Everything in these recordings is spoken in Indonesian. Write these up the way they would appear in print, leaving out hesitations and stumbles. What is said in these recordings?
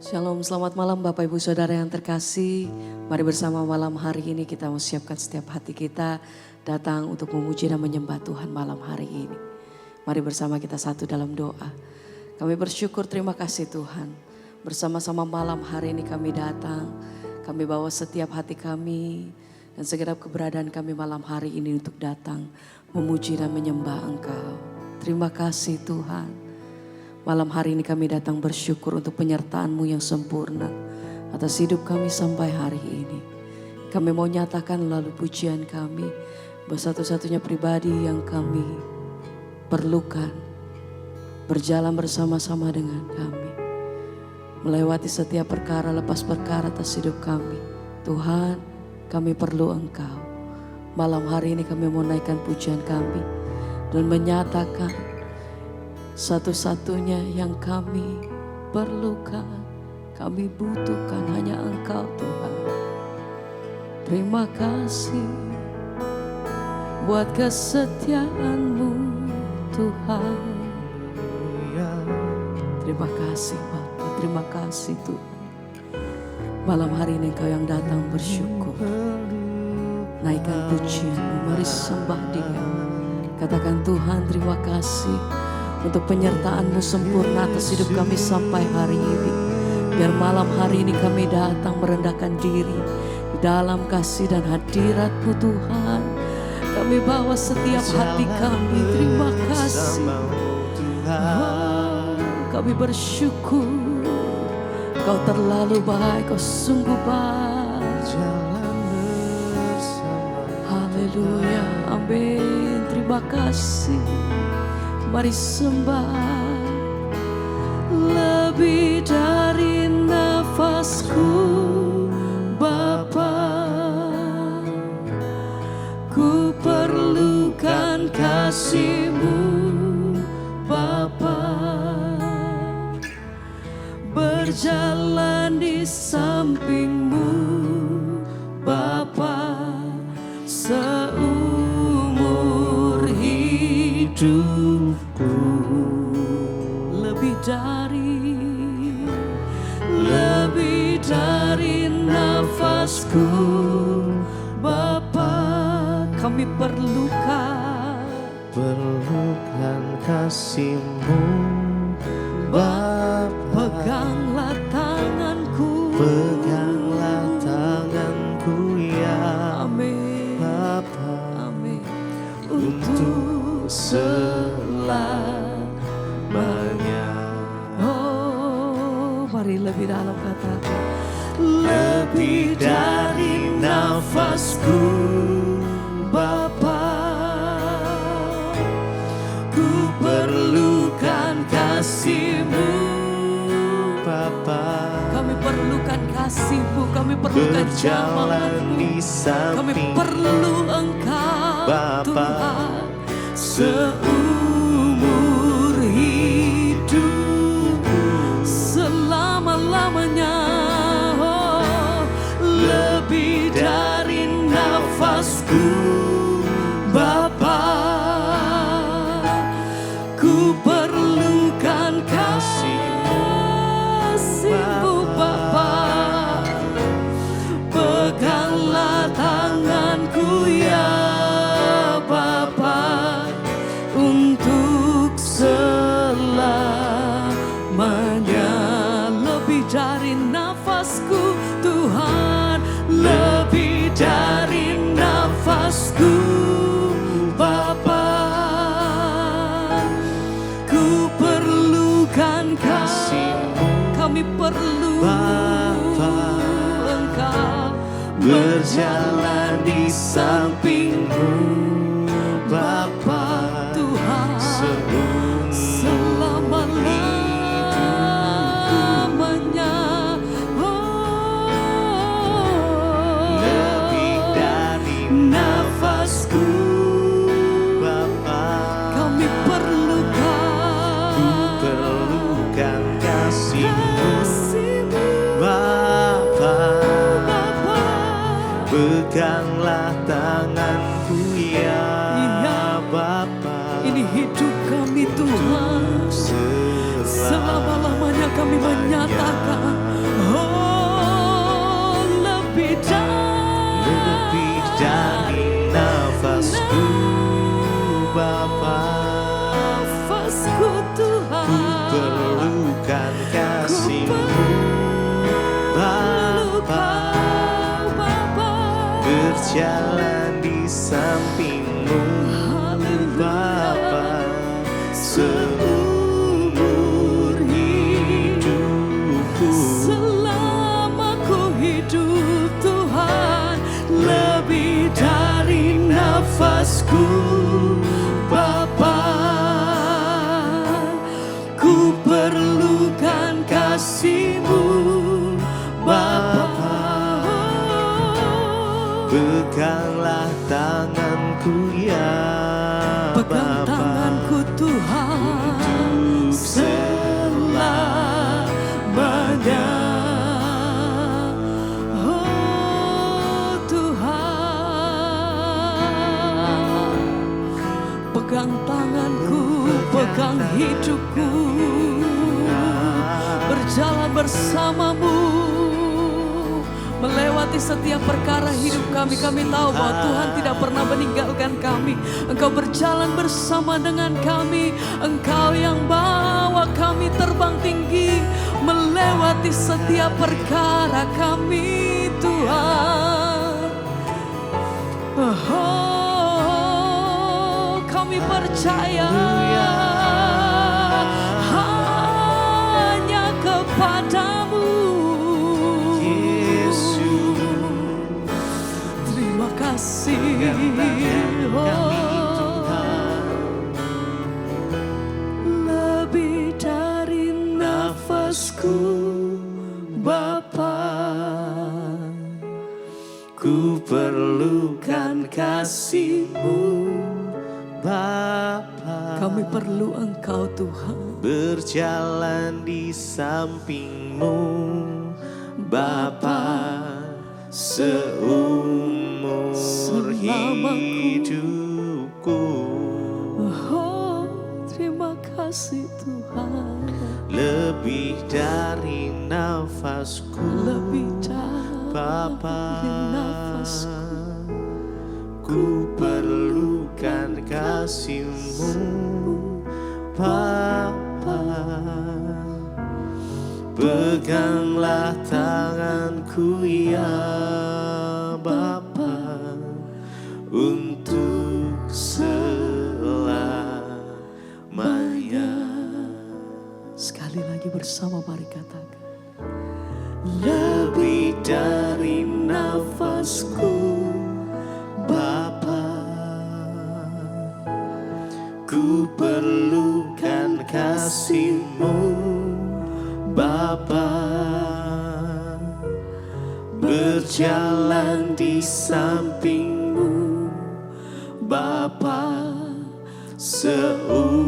Shalom, selamat malam Bapak Ibu Saudara yang terkasih. Mari bersama malam hari ini kita mau siapkan setiap hati kita datang untuk memuji dan menyembah Tuhan malam hari ini. Mari bersama kita satu dalam doa. Kami bersyukur, terima kasih Tuhan. Bersama-sama malam hari ini kami datang. Kami bawa setiap hati kami dan segenap keberadaan kami malam hari ini untuk datang memuji dan menyembah Engkau. Terima kasih Tuhan. Malam hari ini kami datang bersyukur untuk penyertaan-Mu yang sempurna atas hidup kami sampai hari ini. Kami mau nyatakan lalu pujian kami bahwa satu-satunya pribadi yang kami perlukan berjalan bersama-sama dengan kami. Melewati setiap perkara lepas perkara atas hidup kami. Tuhan, kami perlu Engkau. Malam hari ini kami mau naikkan pujian kami dan menyatakan satu-satunya yang kami perlukan, kami butuhkan hanya Engkau Tuhan. Terima kasih buat kesetiaan-Mu Tuhan. Terima kasih Bapa, terima kasih Tuhan. Malam hari ini Engkau yang datang bersyukur. Naikkan pujian-Mu, mari sembah Dia. Katakan Tuhan terima kasih untuk penyertaan-Mu sempurna atas hidup kami sampai hari ini. Biar malam hari ini kami datang merendahkan diri di dalam kasih dan hadirat-Mu Tuhan. Kami bawa setiap hati kami, terima kasih. Oh, kami bersyukur, Kau terlalu baik, Kau sungguh baik. Haleluya, amin, terima kasih. Mari sembah. Lebih dari nafasku Bapa, ku perlukan kasih-Mu Bapa. Berjalan di samping-Mu Bapa, seumur hidupku. Lebih dari nafasku Bapa, kami perlukan kasih-Mu Bapa. Peganglah tanganku ya amin Bapa, amin untuk selamanya. Oh, mari lebih dalam katakan. Lebih dari nafasku Bapa, ku perlukan kasih-Mu Bapa. kami perlukan kasih-Mu, kami perlukan Berjalan jamaah-Mu, di kami samping perlu Engkau Bapa. Tuhan. Seumur Hidup selama-lamanya, oh, lebih dari nafasku Bapa, ku perlukan kasih-Mu Bapa. Peganglah tanganku ya Bapa, untuk selamanya. Lebih dari nafasku Tuhan, lebih dari nafasku Bapa, ku perlukan kasih-Mu. Kami perlu Bapa. Engkau Berjalan di samping-Mu Bapa, Tuhan, selama-lamanya. Oh, lebih dari nafasku Bapa, kami perlukan ku perlukan kasih-Mu Bapa. Peganglah tanganku ya Bapa. Ini hidup kami Tuhan. Selama-lamanya kami menyatakan berjalan di samping-Mu Bapa, seumur hidupku. Selama ku hidup Tuhan, lebih dari nafasku Bapa, ku perlukan kasih-Mu Bapa. Peganglah tanganku ya Pegang Bapa, tanganku Tuhan selamanya. Oh Tuhan, pegang tanganku, pegang hidupku, berjalan bersama-Mu, melewati setiap perkara hidup kami. Kami tahu bahwa Tuhan tidak pernah meninggalkan kami. Engkau berjalan bersama dengan kami. Engkau yang bawa kami terbang tinggi, melewati setiap perkara kami Tuhan. Oh, kami percaya hanya kepada-Mu. Terima kasih. Lebih dari nafasku Bapa, ku perlukan kasih-Mu Bapa. kami perlu Engkau Tuhan. Berjalan di samping-Mu Bapa, seumur hidupku. Oh, terima kasih Tuhan. Lebih dari nafasku Lebih Bapa, dari nafasku. ku perlukan kasih-Mu Bapa. Peganglah tanganku ya Bapa, untuk selamanya. Sekali lagi bersama mari katakan. Lebih dari nafasku Bapa, ku perlukan kasih-Mu Bapa. Berjalan di samping-Mu Bapa, seumur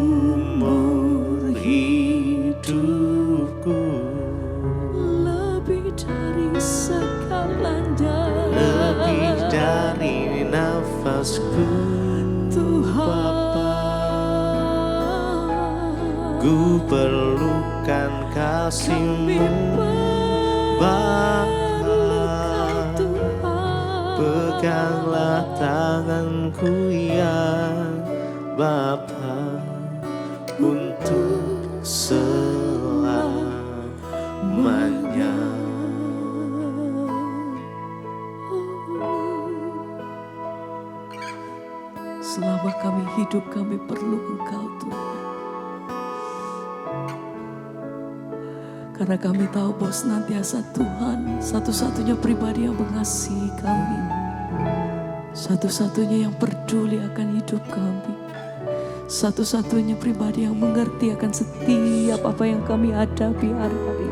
hidupku. Lebih dari segalanya, Lebih dari nafasku Tuhan. ku perlukan kasih-Mu Bapa. Peganglah tanganku ya Bapa, untuk selamanya. Selama kami hidup, kami perlu Engkau Tuhan. Karena kami tahu bahwa senantiasa Tuhan satu-satunya pribadi yang mengasihi kami, satu-satunya yang peduli akan hidup kami, satu-satunya pribadi yang mengerti akan setiap apa yang kami hadapi hari-hari,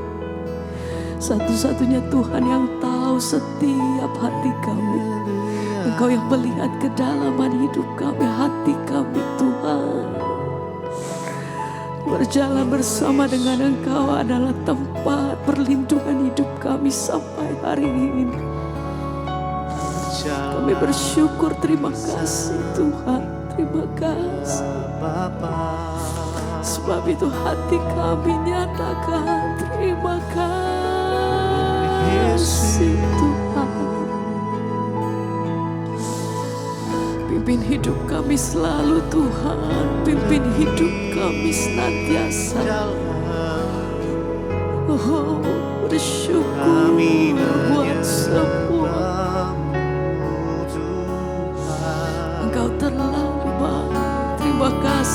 satu-satunya Tuhan yang tahu setiap hati kami. Engkau yang melihat kedalaman hidup kami, hati kami Tuhan. Berjalan bersama dengan Engkau adalah tempat perlindungan hidup kami sampai hari ini. Kami bersyukur, terima kasih Tuhan, terima kasih. Sebab itu hati kami nyatakan terima kasih Tuhan. Pimpin hidup kami selalu Tuhan, pimpin hidup kami senantiasa. Oh, bersyukur buat semua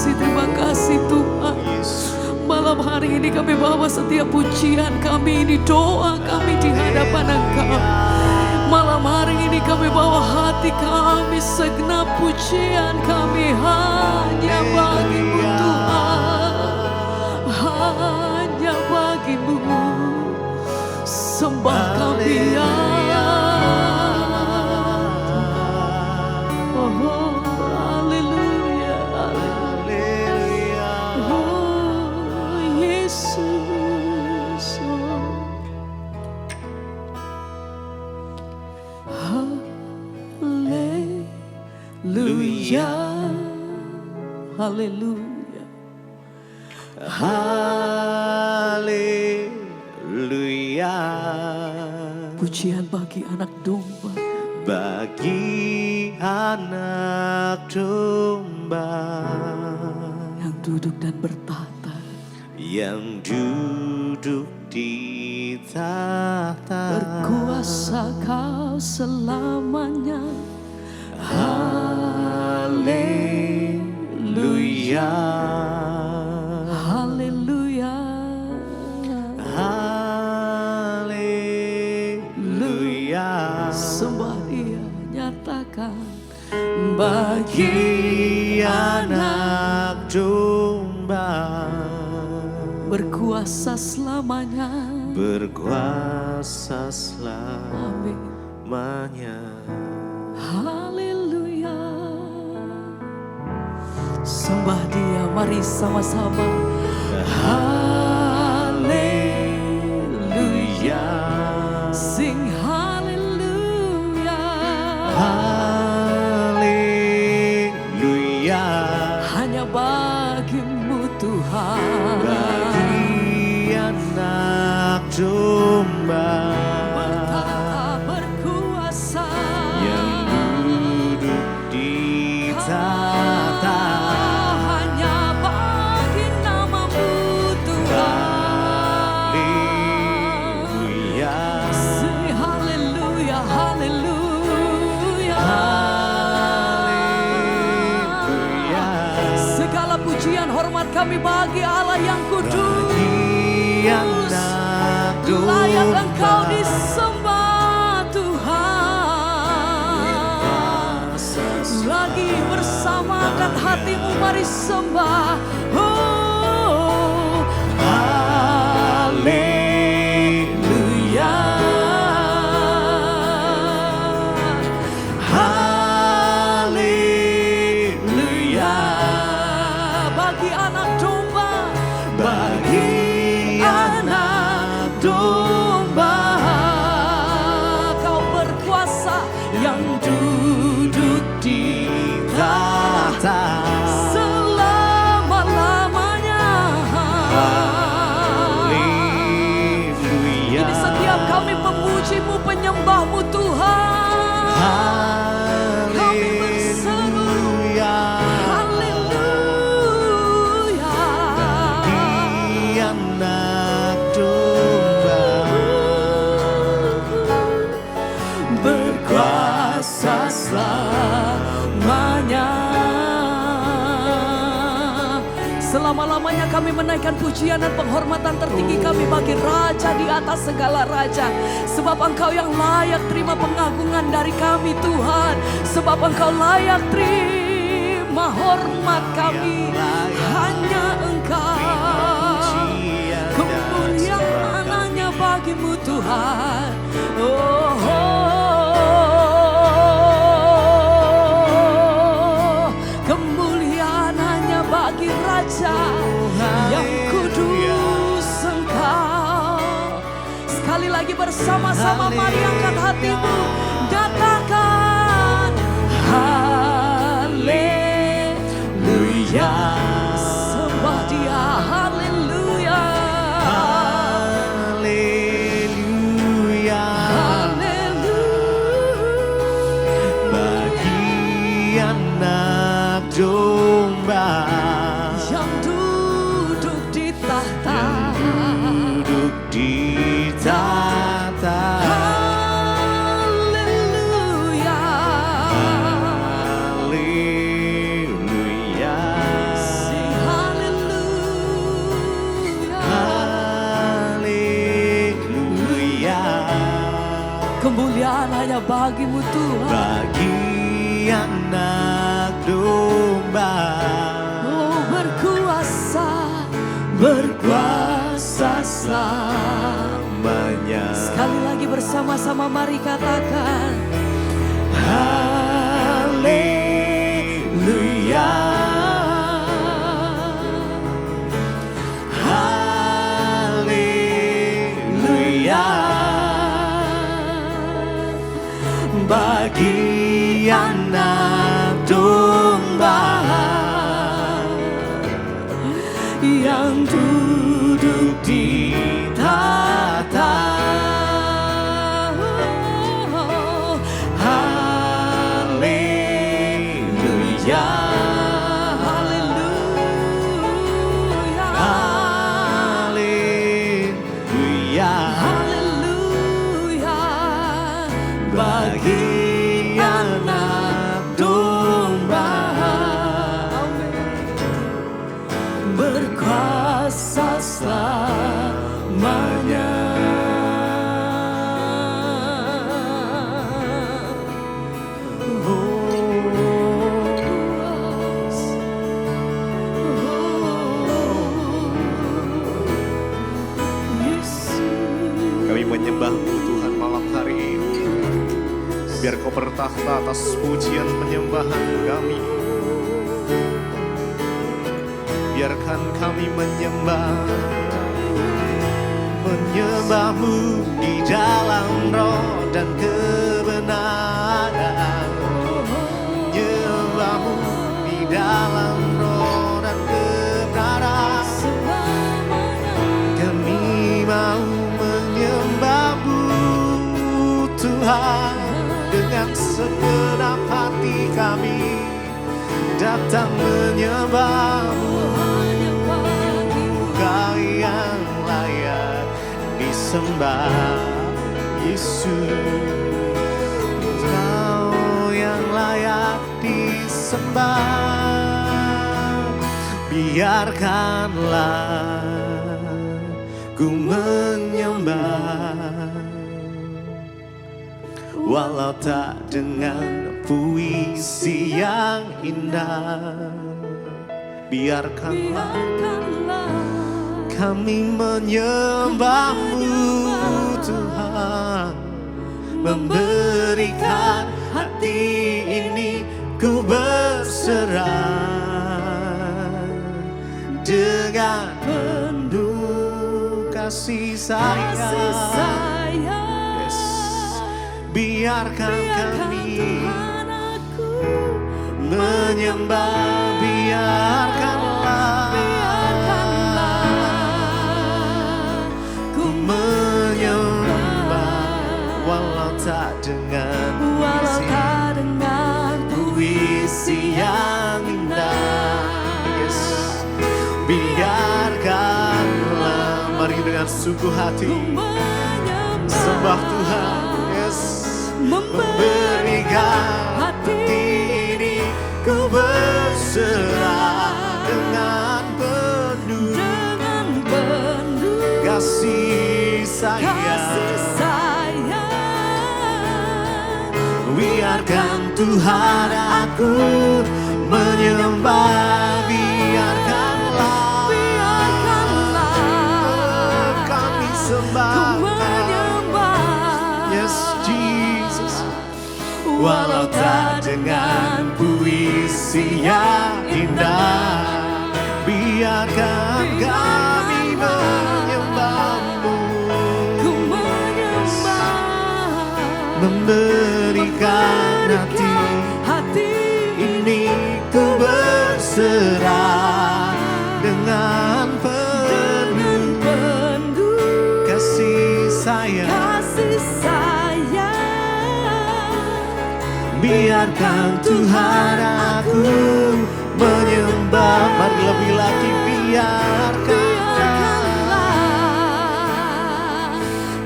terima kasih Tuhan. Malam hari ini kami bawa setiap pujian kami ini, doa kami di hadapan Engkau. Malam hari ini kami bawa hati kami, segenap pujian kami hanya bagi-Mu Tuhan. Hanya bagi-Mu sembah kami ya. Oh, haleluya, haleluya. Oh, Yesus. Haleluya, haleluya, haleluya. Pujian bagi anak domba, bagi anak domba yang duduk dan bertata, yang duduk di tahta. berkuasa Kau selamanya. Haleluya, Haleluya, haleluya. sembah Dia, nyatakan Bagi anak domba berkuasa selamanya. berkuasa Amin. selamanya. Haleluya. Sembah Dia, mari sama-sama. Haleluya. Sing haleluya. Haleluya. Hanya bagi-Mu Tuhan. Bagi anak domba Bertata, berkuasa, yang duduk di tahta. hanya bagi nama-Mu Tuhan. Haleluya. Sing haleluya, haleluya. Haleluya. Segala pujian hormat kami bagi Allah yang kudus. Bagi anak domba Layak Engkau disembah Tuhan. Lagi bersama angkat hatimu, mari sembah. Oh, haleluya. Haleluya. Bagi anak domba, bagi anak domba, Kau berkuasa yang duduk di tahta selama-lamanya. Haleluya. Ini setiap kami memuji-Mu, penyembah-Mu Tuhan. Kami berseru haleluya. Bagi anak domba berkuasa selamanya. Selama-lamanya kami menaikkan pujian dan penghormatan tertinggi kami bagi Raja di atas segala raja. Sebab Engkau yang layak terima pengagungan dari kami Tuhan. Sebab Engkau layak terima hormat kami. Hanya Engkau. Kemuliaan hanya bagi-Mu Tuhan. Oh, kemuliaan hanya bagi Raja yang kudus Engkau. Sekali lagi bersama-sama mari angkat hatimu, katakan haleluya. Sembah Dia, haleluya. Haleluya. Haleluya. Bagi anak domba Yang duduk di tahta, duduk di tahta. haleluya. Haleluya. Tuhan. bagi anak domba. Oh, berkuasa Selamanya. Sekali lagi bersama-sama mari katakan Haleluya. Haleluya. Bagi anak domba yang duduk di tahta. Haleluya. Haleluya. Haleluya. Haleluya. Bagi anak domba berkuasa selamanya. Kami menyembah-Mu Tuhan malam hari ini. Biar Kau bertahta atas pujian penyembahan kami. Biarkan kami menyembah-Mu di dalam roh dan kebenaran. Menyembah-Mu di dalam roh dan kebenaran. Kami mau menyembah-Mu Tuhan dengan segenap hati kami. Datang menyembah-Mu, Kau yang layak disembah. Yesus, Kau yang layak disembah. Biarkanlah ku menyembah, walau tak dengan puisi yang indah. Biarkanlah kami menyembah-Mu Tuhan, memberikan hati ini ku berserah dengan penuh kasih sayang. Yes. Biarkan kami menyembah, biarkanlah ku menyembah, walau tak dengan puisi yang indah. Yes. Biarkanlah, mari dengan sungguh hati sembah Tuhan. Yes. Memberikan hati ini ku berserah dengan penuh kasih sayang. Biarkan Tuhan aku menyembah, biarkanlah kami sembah. Yes, Jesus. Walau tak dengan puisi yang indah, biarkan kami menyembah-Mu, memberikan hati ini ku berserah dengan penuh kasih sayang. Biarkan Tuhan aku menyembah, mari lebih lagi biarkanlah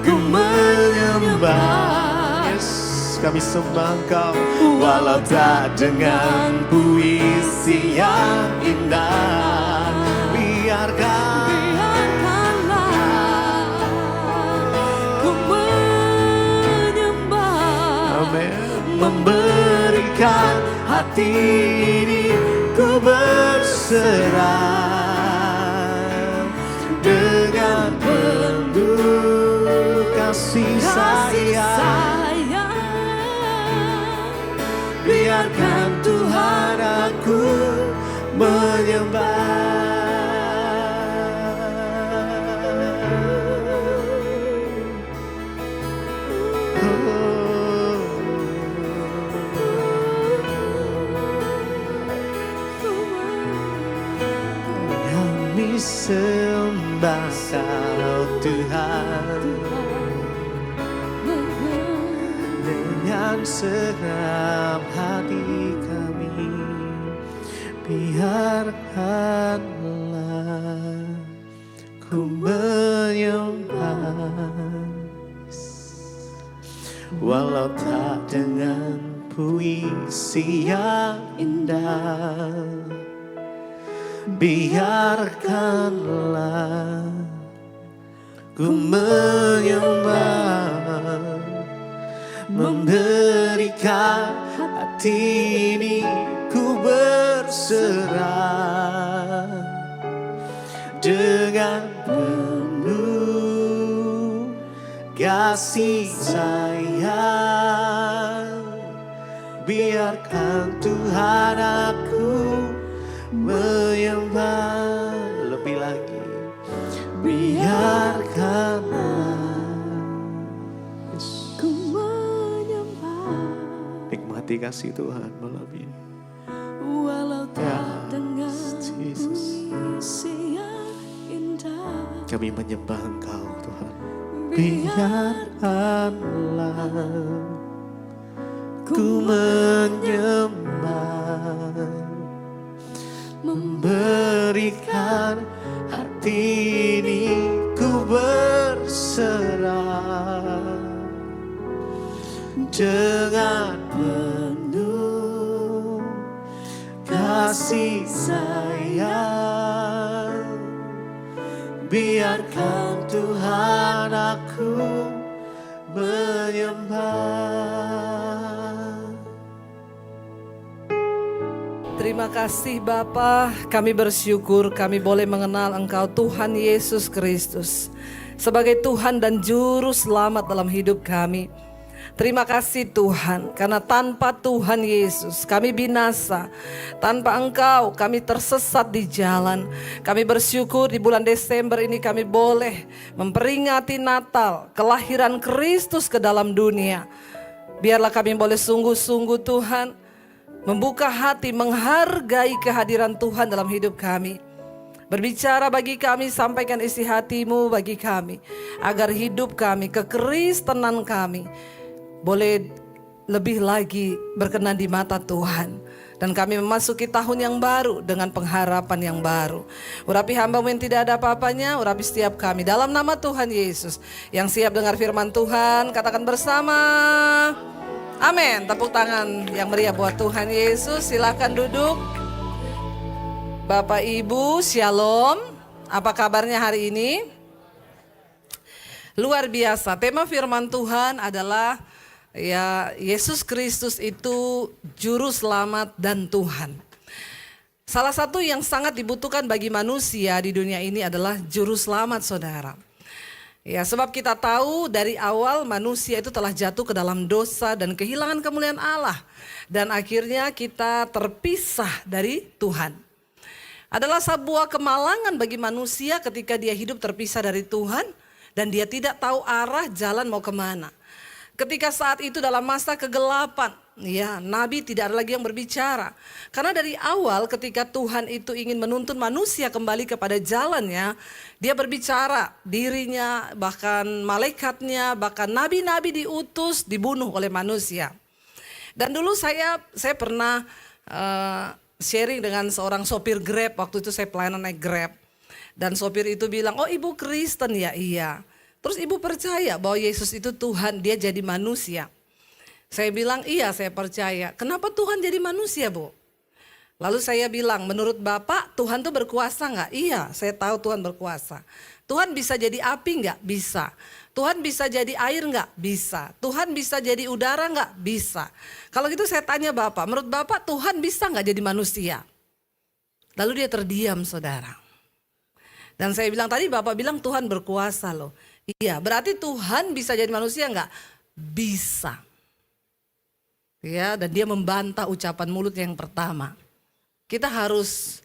ku menyembah. Yes, kami sembah Engkau walau tak dengan puisi yang indah. Biarkanlah ku menyembah, amen, memberikan hati ini ku berserah dengan penuh kasih sayang. Biarkan Tuhan aku menyembah. Kami sembah Kau Tuhan dengan segenap hati kami. Biarkanlah ku menyembah, walau tak dengan puisi yang indah. Biarkanlah ku menyembah, memberikan hati ini ku berserah dengan penuh kasih sayang. Biarkan Tuhan aku menyembah lebih lagi. Biarkanlah Ku menyembah, nikmati kasih Tuhan malam ini. walau tak dengan Jesus. puisi yang indah. Kami menyembah Engkau Tuhan. Biarkanlah ku menyembah, memberikan hati ini ku berserah dengan penuh kasih sayang. Biarkan Tuhan aku menyembah. Terima kasih Bapa, kami bersyukur kami boleh mengenal Engkau Tuhan Yesus Kristus sebagai Tuhan dan Juru Selamat dalam hidup kami. Terima kasih Tuhan, karena tanpa Tuhan Yesus kami binasa. Tanpa Engkau kami tersesat di jalan. Kami bersyukur di bulan Desember ini kami boleh memperingati Natal, kelahiran Kristus ke dalam dunia. Biarlah kami boleh sungguh-sungguh Tuhan membuka hati, menghargai kehadiran Tuhan dalam hidup kami. Berbicara bagi kami, sampaikan isi hati-Mu bagi kami, agar hidup kami, kekristenan kami boleh lebih lagi berkenan di mata Tuhan. Dan kami memasuki tahun yang baru dengan pengharapan yang baru. Urapi hamba-Mu yang tidak ada apa-apanya, urapi setiap kami. Dalam nama Tuhan Yesus, yang siap dengar firman Tuhan, katakan bersama, amin. Tepuk tangan yang meriah buat Tuhan Yesus. Silakan duduk. Bapak Ibu, Shalom. Apa kabarnya hari ini? Luar biasa. Tema firman Tuhan adalah Yesus Kristus itu juru selamat dan Tuhan. Salah satu yang sangat dibutuhkan bagi manusia di dunia ini adalah juru selamat, saudara. Ya, sebab kita tahu dari awal manusia itu telah jatuh ke dalam dosa dan kehilangan kemuliaan Allah. Dan akhirnya kita terpisah dari Tuhan. Adalah sebuah kemalangan bagi manusia ketika dia hidup terpisah dari Tuhan dan dia tidak tahu arah jalan mau kemana. Ketika saat itu dalam masa kegelapan, ya, nabi tidak ada lagi yang berbicara. Karena dari awal ketika Tuhan itu ingin menuntun manusia kembali kepada jalannya, dia berbicara, dirinya, bahkan malaikatnya, bahkan nabi-nabi diutus, dibunuh oleh manusia. Dan dulu saya pernah sharing dengan seorang sopir Grab, waktu itu saya pelayanan naik Grab. Dan sopir itu bilang, oh ibu Kristen ya? Iya. Terus ibu percaya bahwa Yesus itu Tuhan, dia jadi manusia? Saya bilang iya, saya percaya. Kenapa Tuhan jadi manusia, Bu? Lalu saya bilang, menurut Bapak Tuhan tuh berkuasa gak? Iya, saya tahu Tuhan berkuasa. Tuhan bisa jadi api gak? Bisa. Tuhan bisa jadi air nggak? Bisa. Tuhan bisa jadi udara nggak? Bisa. Kalau gitu saya tanya Bapak, menurut Bapak Tuhan bisa nggak jadi manusia? Lalu dia terdiam saudara. Dan saya bilang tadi Bapak bilang Tuhan berkuasa loh. Iya, berarti Tuhan bisa jadi manusia nggak? Bisa. Ya, dan dia membantah ucapan mulut yang pertama. Kita harus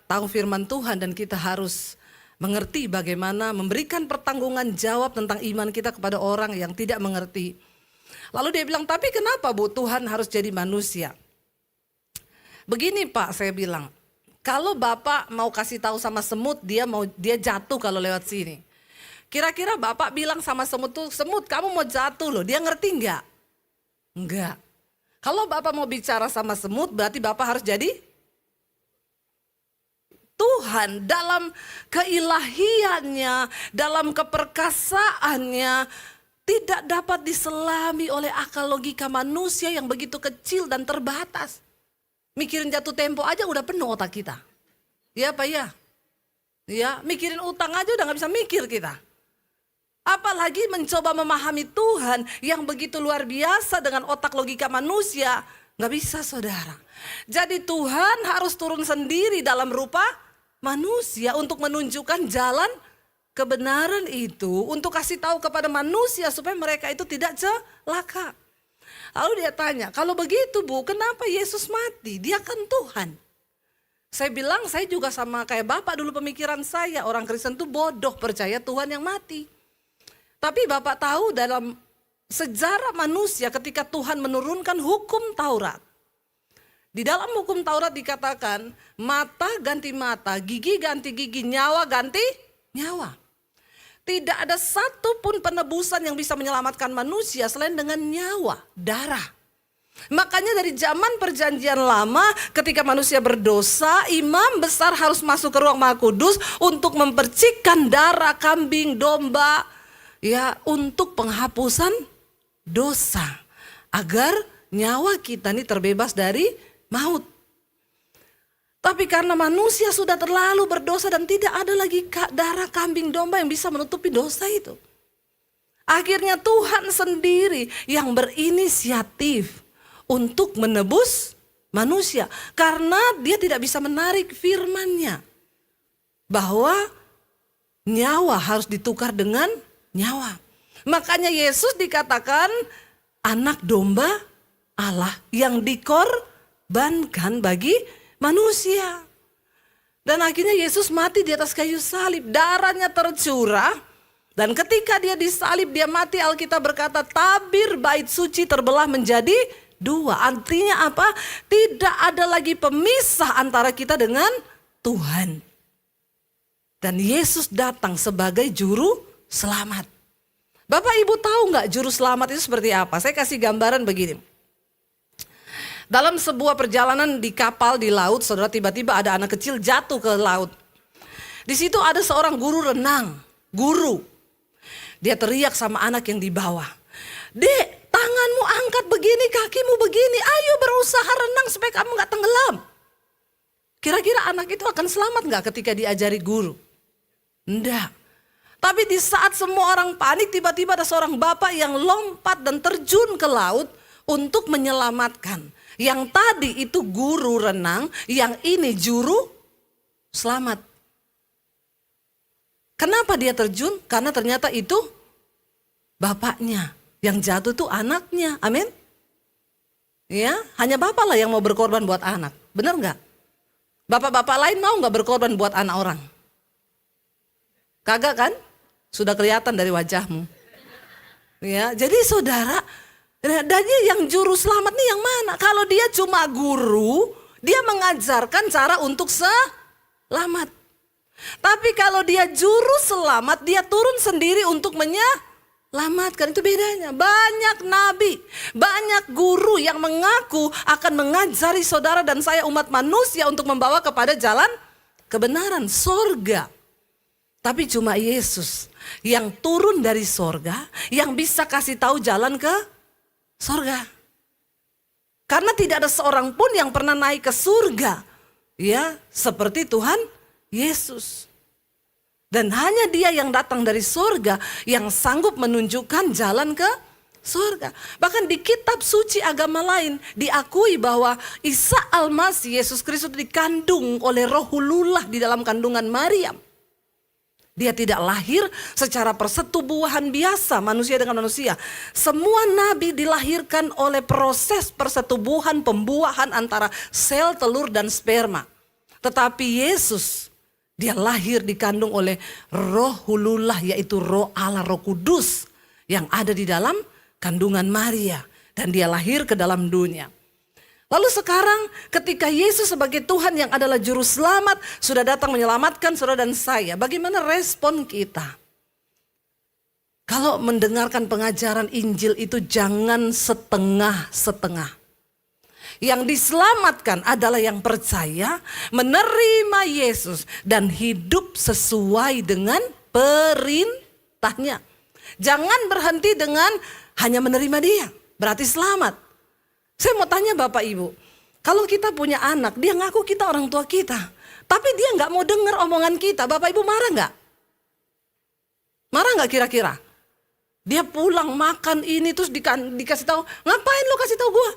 tahu firman Tuhan dan kita harus mengerti bagaimana memberikan pertanggungan jawab tentang iman kita kepada orang yang tidak mengerti. Lalu dia bilang, tapi kenapa Bu Tuhan harus jadi manusia? Begini Pak, saya bilang, kalau Bapak mau kasih tahu sama semut, dia jatuh kalau lewat sini. Kira-kira Bapak bilang sama semut tuh, semut kamu mau jatuh loh, dia ngerti enggak? Enggak. Kalau Bapak mau bicara sama semut, berarti Bapak harus jadi Tuhan dalam keilahiannya, dalam keperkasaannya, tidak dapat diselami oleh akal logika manusia yang begitu kecil dan terbatas. Mikirin jatuh tempo aja udah penuh otak kita. Ya Pak ya? Ya, mikirin utang aja udah gak bisa mikir kita. Apalagi mencoba memahami Tuhan yang begitu luar biasa dengan otak logika manusia. Gak bisa saudara. Jadi Tuhan harus turun sendiri dalam rupa manusia untuk menunjukkan jalan kebenaran itu. Untuk kasih tahu kepada manusia supaya mereka itu tidak celaka. Lalu dia tanya, kalau begitu Bu, kenapa Yesus mati? Dia kan Tuhan. Saya bilang, saya juga sama kayak Bapak dulu pemikiran saya. Orang Kristen tuh bodoh percaya Tuhan yang mati. Tapi Bapak tahu dalam sejarah manusia ketika Tuhan menurunkan hukum Taurat. Di dalam hukum Taurat dikatakan mata ganti mata, gigi ganti gigi, nyawa ganti nyawa. Tidak ada satupun penebusan yang bisa menyelamatkan manusia selain dengan nyawa, darah. Makanya dari zaman perjanjian lama ketika manusia berdosa, imam besar harus masuk ke ruang Maha Kudus untuk mempercikkan darah kambing, domba, ya untuk penghapusan dosa. Agar nyawa kita ini terbebas dari maut. Tapi karena manusia sudah terlalu berdosa dan tidak ada lagi darah kambing domba yang bisa menutupi dosa itu. Akhirnya Tuhan sendiri yang berinisiatif untuk menebus manusia. Karena dia tidak bisa menarik firman-Nya. Bahwa nyawa harus ditukar dengan nyawa. Makanya Yesus dikatakan anak domba Allah yang dikorbankan bagi manusia. Dan akhirnya Yesus mati di atas kayu salib. Darahnya tercurah. Dan ketika dia disalib, dia mati. Alkitab berkata tabir bait suci terbelah menjadi dua. Artinya apa? Tidak ada lagi pemisah antara kita dengan Tuhan. Dan Yesus datang sebagai juru selamat. Bapak Ibu tahu nggak juru selamat itu seperti apa? Saya kasih gambaran begini. Dalam sebuah perjalanan di kapal di laut, saudara, tiba-tiba ada anak kecil jatuh ke laut. Di situ ada seorang guru renang, guru. Dia teriak sama anak yang di bawah. Dek, tanganmu angkat begini, kakimu begini, ayo berusaha renang supaya kamu gak tenggelam. Kira-kira anak itu akan selamat gak ketika diajari guru? Enggak. Tapi di saat semua orang panik, tiba-tiba ada seorang bapak yang lompat dan terjun ke laut untuk menyelamatkan. Yang tadi itu guru renang, yang ini juru selamat. Kenapa dia terjun? Karena ternyata itu bapaknya. Yang jatuh itu anaknya. Amin. Ya, hanya bapak lah yang mau berkorban buat anak. Benar nggak? Bapak-bapak lain mau nggak berkorban buat anak orang? Kagak kan? Sudah kelihatan dari wajahmu. Ya, jadi saudara, dan yang juru selamat nih yang mana? Kalau dia cuma guru, dia mengajarkan cara untuk selamat. Tapi kalau dia juru selamat, dia turun sendiri untuk menyelamatkan. Itu bedanya. Banyak nabi, banyak guru yang mengaku akan mengajari saudara dan saya umat manusia untuk membawa kepada jalan kebenaran, sorga. Tapi cuma Yesus yang turun dari sorga, yang bisa kasih tahu jalan ke surga. Karena tidak ada seorang pun yang pernah naik ke surga. Ya, seperti Tuhan Yesus. Dan hanya Dia yang datang dari surga yang sanggup menunjukkan jalan ke surga. Bahkan di kitab suci agama lain diakui bahwa Isa Al-Masih, Yesus Kristus dikandung oleh Roh Hulullah di dalam kandungan Maryam. Dia tidak lahir secara persetubuhan biasa manusia dengan manusia. Semua nabi dilahirkan oleh proses persetubuhan pembuahan antara sel telur dan sperma. Tetapi Yesus, Dia lahir dikandung oleh Roh Hulullah, yaitu Roh Allah, Roh Kudus yang ada di dalam kandungan Maria. Dan Dia lahir ke dalam dunia. Lalu sekarang ketika Yesus sebagai Tuhan yang adalah juru selamat sudah datang menyelamatkan saudara dan saya, bagaimana respon kita? Kalau mendengarkan pengajaran Injil itu jangan setengah-setengah. Yang diselamatkan adalah yang percaya, menerima Yesus dan hidup sesuai dengan perintahnya. Jangan berhenti dengan hanya menerima Dia, berarti selamat. Saya mau tanya Bapak Ibu, kalau kita punya anak, dia ngaku kita orang tua kita, tapi dia nggak mau dengar omongan kita, Bapak Ibu marah nggak? Marah nggak kira-kira? Dia pulang makan ini terus dikasih tahu, ngapain lo kasih tahu gua?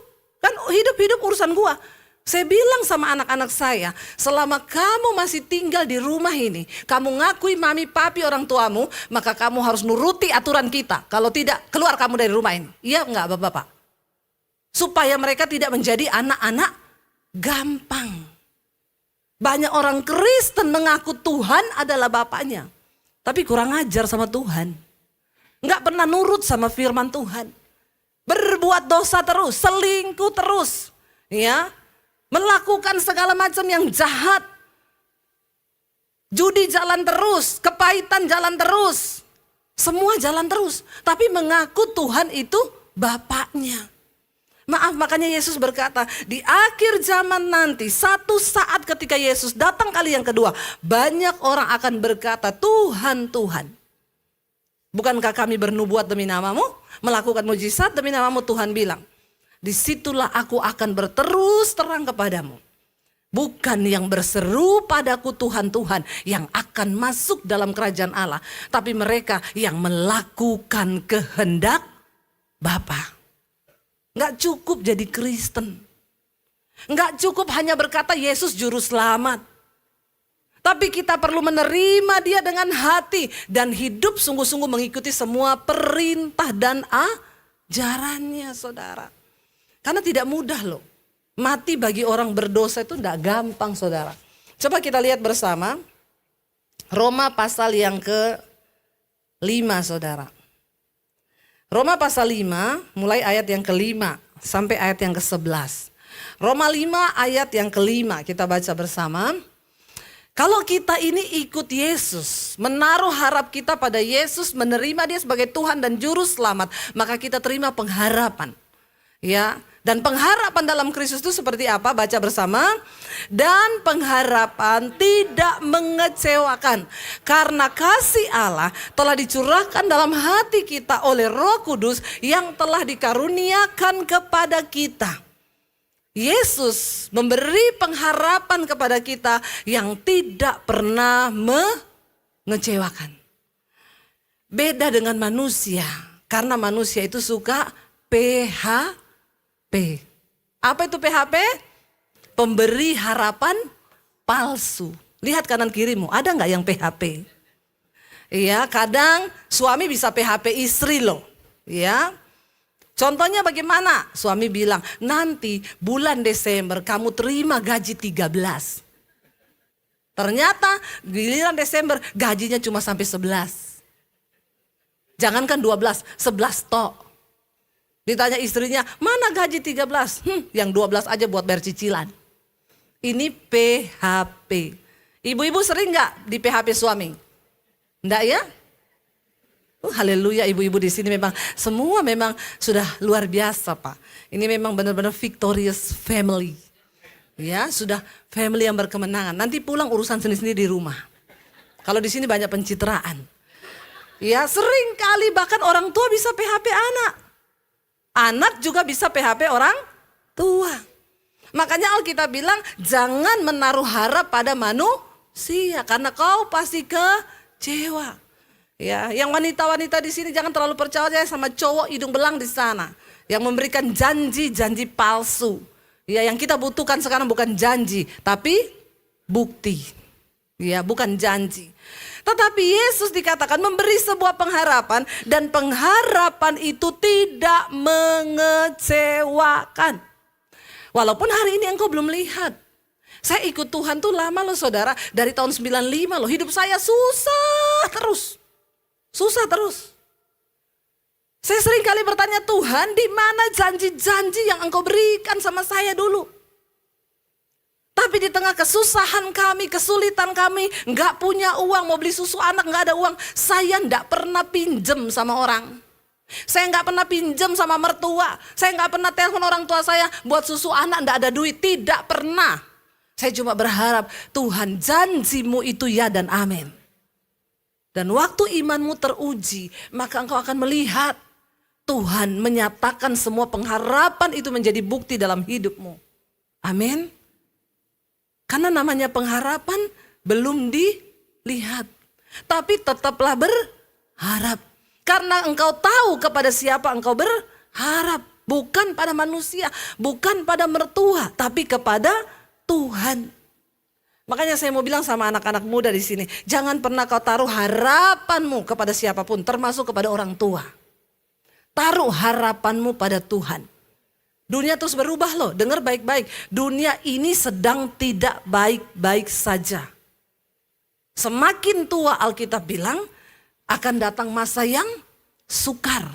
Kan hidup urusan gua. Saya bilang sama anak-anak saya, selama kamu masih tinggal di rumah ini, kamu ngakui mami papi orang tuamu, maka kamu harus nuruti aturan kita. Kalau tidak, keluar kamu dari rumah ini. Iya nggak Bapak-Bapak? Supaya mereka tidak menjadi anak-anak gampang. Banyak orang Kristen mengaku Tuhan adalah bapaknya, tapi kurang ajar sama Tuhan. Nggak pernah nurut sama firman Tuhan. Berbuat dosa terus, selingkuh terus, ya, melakukan segala macam yang jahat. Judi jalan terus, kepahitan jalan terus, semua jalan terus. Tapi mengaku Tuhan itu bapaknya. Maaf, makanya Yesus berkata, di akhir zaman nanti, satu saat ketika Yesus datang kali yang kedua, banyak orang akan berkata, Tuhan, Tuhan. Bukankah kami bernubuat demi namamu, melakukan mujizat demi namamu? Tuhan bilang, disitulah aku akan berterus terang kepadamu. Bukan yang berseru padaku Tuhan, Tuhan yang akan masuk dalam kerajaan Allah, tapi mereka yang melakukan kehendak Bapa. Nggak cukup jadi Kristen. Nggak cukup hanya berkata Yesus juru selamat. Tapi kita perlu menerima Dia dengan hati dan hidup sungguh-sungguh mengikuti semua perintah dan ajarannya, saudara. Karena tidak mudah loh. Mati bagi orang berdosa itu nggak gampang, saudara. Coba kita lihat bersama Roma pasal yang ke-5, saudara. Roma pasal 5 mulai ayat yang ke-5 sampai ayat yang ke-11. Roma 5 ayat yang ke-5 kita baca bersama. Kalau kita ini ikut Yesus, menaruh harap kita pada Yesus, menerima Dia sebagai Tuhan dan Juru Selamat, maka kita terima pengharapan. Ya, dan pengharapan dalam Kristus itu seperti apa? Baca bersama. Dan pengharapan tidak mengecewakan, karena kasih Allah telah dicurahkan dalam hati kita oleh Roh Kudus yang telah dikaruniakan kepada kita. Yesus memberi pengharapan kepada kita yang tidak pernah mengecewakan. Beda dengan manusia, karena manusia itu suka PHP. Apa itu PHP? Pemberi harapan palsu. Lihat kanan kirimu, ada nggak yang PHP? Iya, kadang suami bisa PHP istri loh. Ya, contohnya bagaimana? Suami bilang, nanti bulan Desember kamu terima gaji 13. Ternyata giliran Desember gajinya cuma sampai 11. Jangankan 12, 11 tok. Ditanya istrinya, mana gaji 13? Yang 12 aja buat bayar cicilan. Ini PHP. Ibu-ibu sering gak di PHP suami? Enggak ya? Haleluya, ibu-ibu di sini memang semua memang sudah luar biasa, Pak. Ini memang benar-benar victorious family. Ya, sudah family yang berkemenangan. Nanti pulang urusan sendiri-sendiri di rumah. Kalau di sini banyak pencitraan. Ya, sering kali bahkan orang tua bisa PHP anak. Anak juga bisa PHP orang tua. Makanya Alkitab bilang jangan menaruh harap pada manusia, karena kau pasti kecewa. mengecewa. Ya, yang wanita-wanita di sini jangan terlalu percaya sama cowok hidung belang di sana yang memberikan janji-janji palsu. Ya, yang kita butuhkan sekarang bukan janji, tapi bukti. Ya, bukan janji. Tetapi Yesus dikatakan memberi sebuah pengharapan dan pengharapan itu tidak mengecewakan. Walaupun hari ini engkau belum lihat. Saya ikut Tuhan tuh lama loh saudara, dari tahun 95 loh. Hidup saya susah terus. Susah terus. Saya sering kali bertanya, Tuhan, di mana janji-janji yang Engkau berikan sama saya dulu? Tapi di tengah kesusahan kami, kesulitan kami, nggak punya uang, mau beli susu anak nggak ada uang, saya nggak pernah pinjem sama orang. Saya nggak pernah pinjem sama mertua. Saya nggak pernah telepon orang tua saya buat susu anak, nggak ada duit, tidak pernah. Saya cuma berharap, Tuhan, janjimu itu ya dan amin. Dan waktu imanmu teruji, maka engkau akan melihat Tuhan menyatakan semua pengharapan itu menjadi bukti dalam hidupmu. Amin. Karena namanya pengharapan belum dilihat. Tapi tetaplah berharap. Karena engkau tahu kepada siapa engkau berharap. Bukan pada manusia, bukan pada mertua, tapi kepada Tuhan. Makanya saya mau bilang sama anak-anak muda di sini, jangan pernah kau taruh harapanmu kepada siapapun, termasuk kepada orang tua. Taruh harapanmu pada Tuhan. Dunia terus berubah loh, dengar baik-baik. Dunia ini sedang tidak baik-baik saja. Semakin tua Alkitab bilang, akan datang masa yang sukar.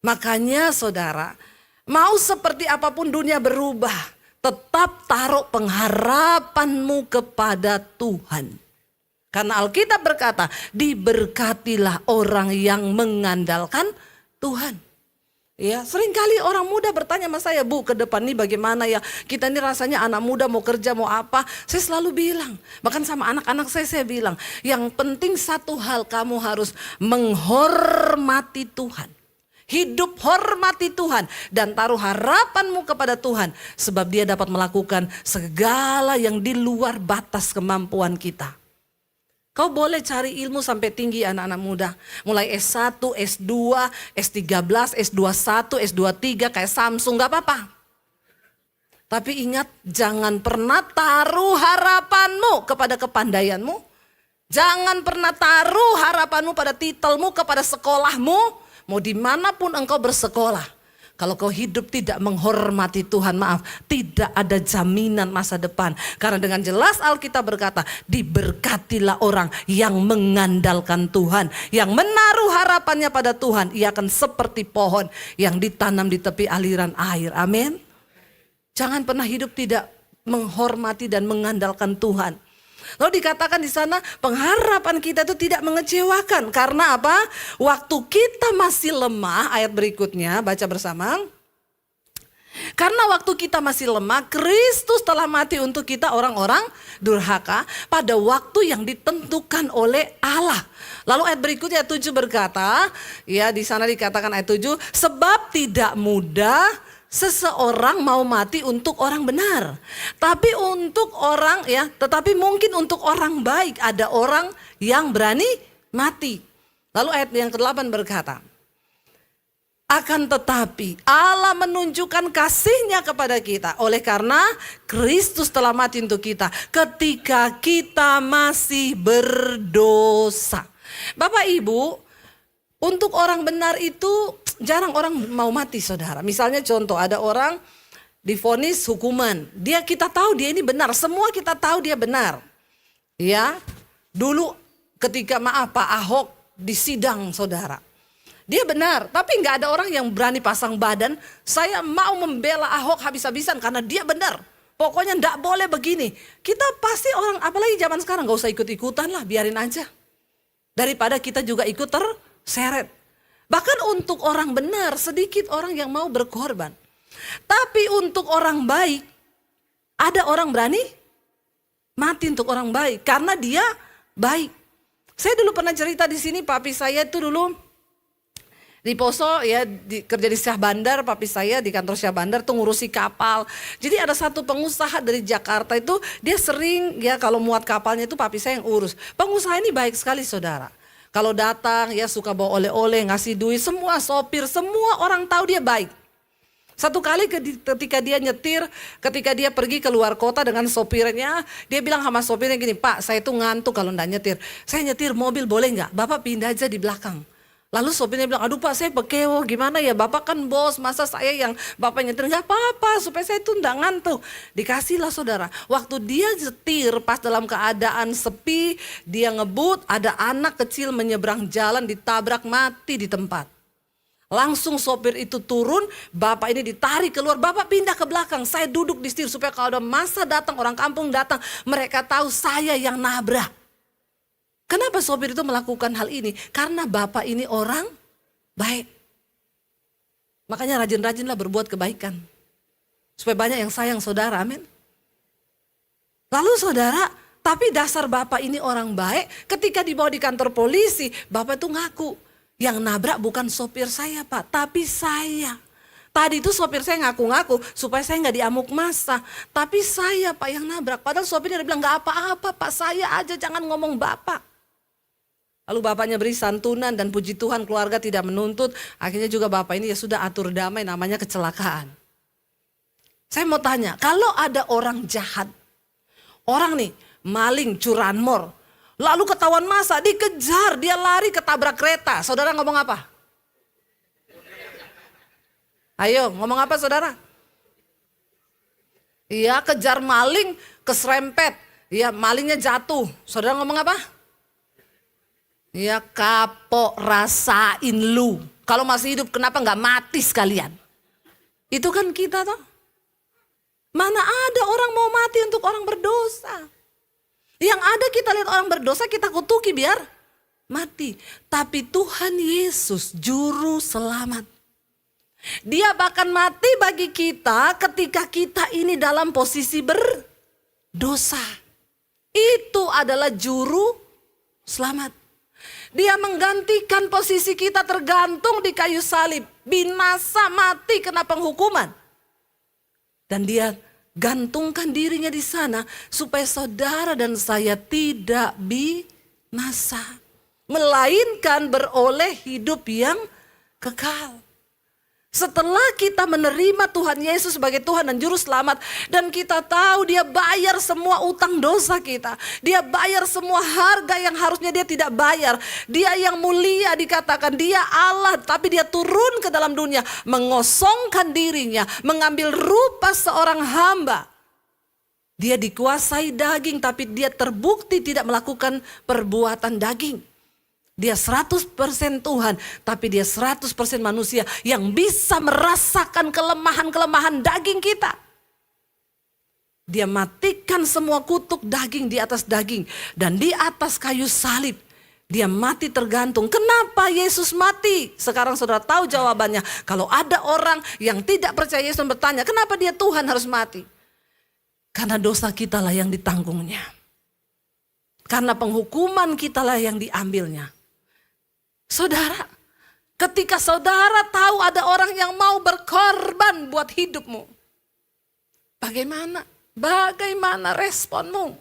Makanya saudara, mau seperti apapun dunia berubah, tetap taruh pengharapanmu kepada Tuhan. Karena Alkitab berkata, diberkatilah orang yang mengandalkan Tuhan. Ya, seringkali orang muda bertanya sama saya, Bu, ke depan nih bagaimana ya? Kita ini rasanya anak muda mau kerja mau apa? Saya selalu bilang, bahkan sama anak-anak saya bilang, yang penting satu hal, kamu harus menghormati Tuhan. Hidup hormati Tuhan dan taruh harapanmu kepada Tuhan, sebab Dia dapat melakukan segala yang di luar batas kemampuan kita. Kau boleh cari ilmu sampai tinggi anak-anak muda. Mulai S1, S2, S13, S21, S23 kayak Samsung gak apa-apa. Tapi ingat, jangan pernah taruh harapanmu kepada kepandaianmu. Jangan pernah taruh harapanmu pada titelmu, kepada sekolahmu. Mau dimanapun engkau bersekolah. Kalau kau hidup tidak menghormati Tuhan, maaf, tidak ada jaminan masa depan. Karena dengan jelas Alkitab berkata, diberkatilah orang yang mengandalkan Tuhan. Yang menaruh harapannya pada Tuhan, ia akan seperti pohon yang ditanam di tepi aliran air. Amin. Jangan pernah hidup tidak menghormati dan mengandalkan Tuhan. Lalu dikatakan di sana pengharapan kita itu tidak mengecewakan. Karena apa? Waktu kita masih lemah, ayat berikutnya baca bersama. Karena waktu kita masih lemah, Kristus telah mati untuk kita orang-orang durhaka pada waktu yang ditentukan oleh Allah. Lalu ayat berikutnya ayat 7 berkata, ya di sana dikatakan ayat 7, sebab tidak mudah seseorang mau mati untuk orang benar. Tapi untuk orang tetapi mungkin untuk orang baik ada orang yang berani mati. Lalu ayat yang ke-8 berkata, akan tetapi Allah menunjukkan kasih-Nya kepada kita oleh karena Kristus telah mati untuk kita ketika kita masih berdosa. Bapak Ibu, untuk orang benar itu jarang orang mau mati saudara. Misalnya contoh, ada orang divonis hukuman. Kita tahu dia ini benar, semua kita tahu dia benar. Ya, dulu ketika Pak Ahok disidang saudara. Dia benar, tapi nggak ada orang yang berani pasang badan, saya mau membela Ahok habis-habisan karena dia benar. Pokoknya nggak boleh begini. Kita pasti orang, apalagi zaman sekarang, nggak usah ikut-ikutan lah, biarin aja. Daripada kita juga ikut terseret. Bahkan untuk orang benar, sedikit orang yang mau berkorban. Tapi untuk orang baik, ada orang berani mati untuk orang baik karena dia baik. Saya dulu pernah cerita di sini, papi saya itu dulu Di Poso ya kerja di Syah Bandar, papi saya di kantor Syah Bandar tuh ngurusi kapal. Jadi ada satu pengusaha dari Jakarta itu dia sering ya kalau muat kapalnya itu papi saya yang urus. Pengusaha ini baik sekali saudara. Kalau datang ya suka bawa oleh-oleh, ngasih duit, semua sopir, semua orang tahu dia baik. Satu kali ketika dia nyetir, ketika dia pergi ke luar kota dengan sopirnya, dia bilang sama sopirnya gini, Pak saya tuh ngantuk kalau enggak nyetir. Saya nyetir mobil boleh nggak? Bapak pindah aja di belakang. Lalu sopirnya bilang, aduh Pak saya pekewo gimana ya, Bapak kan bos, masa saya yang Bapak nyetir, nggak apa-apa supaya saya tuh enggak ngantuk. Dikasihlah saudara, waktu dia nyetir pas dalam keadaan sepi, dia ngebut, ada anak kecil menyeberang jalan ditabrak mati di tempat. Langsung sopir itu turun, Bapak ini ditarik keluar, Bapak pindah ke belakang, saya duduk di setir supaya kalau ada masa datang, orang kampung datang, mereka tahu saya yang nabrak. Kenapa sopir itu melakukan hal ini? Karena Bapak ini orang baik. Makanya rajin-rajinlah berbuat kebaikan. Supaya banyak yang sayang saudara, amin. Lalu saudara, tapi dasar Bapak ini orang baik, ketika dibawa di kantor polisi, Bapak itu ngaku, yang nabrak bukan sopir saya Pak, tapi saya. Tadi itu sopir saya ngaku-ngaku supaya saya nggak diamuk massa. Tapi saya Pak yang nabrak. Padahal sopirnya bilang nggak apa-apa Pak, saya aja jangan ngomong Bapak. Lalu bapaknya beri santunan dan puji Tuhan keluarga tidak menuntut. Akhirnya juga bapak ini ya sudah atur damai, namanya kecelakaan. Saya mau tanya, kalau ada orang jahat, orang nih maling, curanmor, lalu ketahuan massa, dikejar, dia lari ketabrak kereta. Saudara ngomong apa? Ayo ngomong apa saudara? Iya kejar maling, keserempet. Iya malingnya jatuh. Saudara ngomong apa? Ya kapok rasain lu. Kalau masih hidup kenapa nggak mati sekalian? Itu kan kita toh. Mana ada orang mau mati untuk orang berdosa. Yang ada kita lihat orang berdosa kita kutuki biar mati. Tapi Tuhan Yesus juru selamat. Dia bahkan mati bagi kita ketika kita ini dalam posisi berdosa. Itu adalah juru selamat. Dia menggantikan posisi kita tergantung di kayu salib. Binasa mati kena penghukuman. Dan dia gantungkan dirinya di sana supaya saudara dan saya tidak binasa. Melainkan beroleh hidup yang kekal. Setelah kita menerima Tuhan Yesus sebagai Tuhan dan Juru Selamat. Dan kita tahu dia bayar semua utang dosa kita. Dia bayar semua harga yang harusnya dia tidak bayar. Dia yang mulia dikatakan, dia Allah tapi dia turun ke dalam dunia. Mengosongkan dirinya, mengambil rupa seorang hamba. Dia dikuasai daging tapi dia terbukti tidak melakukan perbuatan daging. Dia 100% Tuhan, tapi dia 100% manusia yang bisa merasakan kelemahan-kelemahan daging kita. Dia matikan semua kutuk daging di atas daging. Dan di atas kayu salib, dia mati tergantung. Kenapa Yesus mati? Sekarang saudara tahu jawabannya. Kalau ada orang yang tidak percaya Yesus bertanya, kenapa dia Tuhan harus mati? Karena dosa kita lah yang ditanggungnya. Karena penghukuman kita lah yang diambilnya. Saudara, ketika saudara tahu ada orang yang mau berkorban buat hidupmu, bagaimana responmu?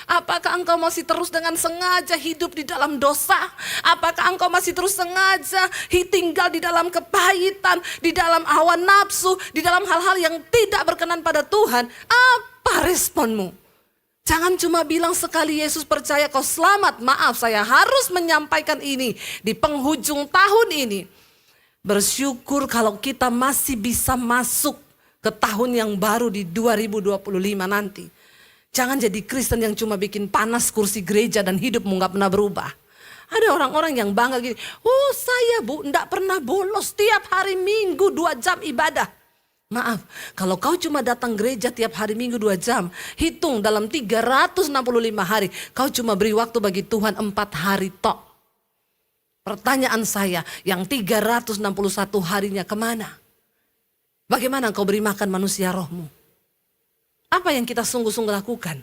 Apakah engkau masih terus dengan sengaja hidup di dalam dosa? Apakah engkau masih terus sengaja tinggal di dalam kepahitan, di dalam hawa nafsu, di dalam hal-hal yang tidak berkenan pada Tuhan? Apa responmu? Jangan cuma bilang sekali Yesus percaya kau selamat. Maaf, saya harus menyampaikan ini di penghujung tahun ini. Bersyukur kalau kita masih bisa masuk ke tahun yang baru di 2025 nanti. Jangan jadi Kristen yang cuma bikin panas kursi gereja dan hidupmu gak pernah berubah. Ada orang-orang yang bangga gini, oh saya gak pernah bolos, tiap hari Minggu 2 jam ibadah. Maaf, kalau kau cuma datang gereja tiap hari Minggu 2 jam, hitung dalam 365 hari, kau cuma beri waktu bagi Tuhan 4 hari tok. Pertanyaan saya, yang 361 harinya kemana? Bagaimana kau beri makan manusia rohmu? Apa yang kita sungguh-sungguh lakukan?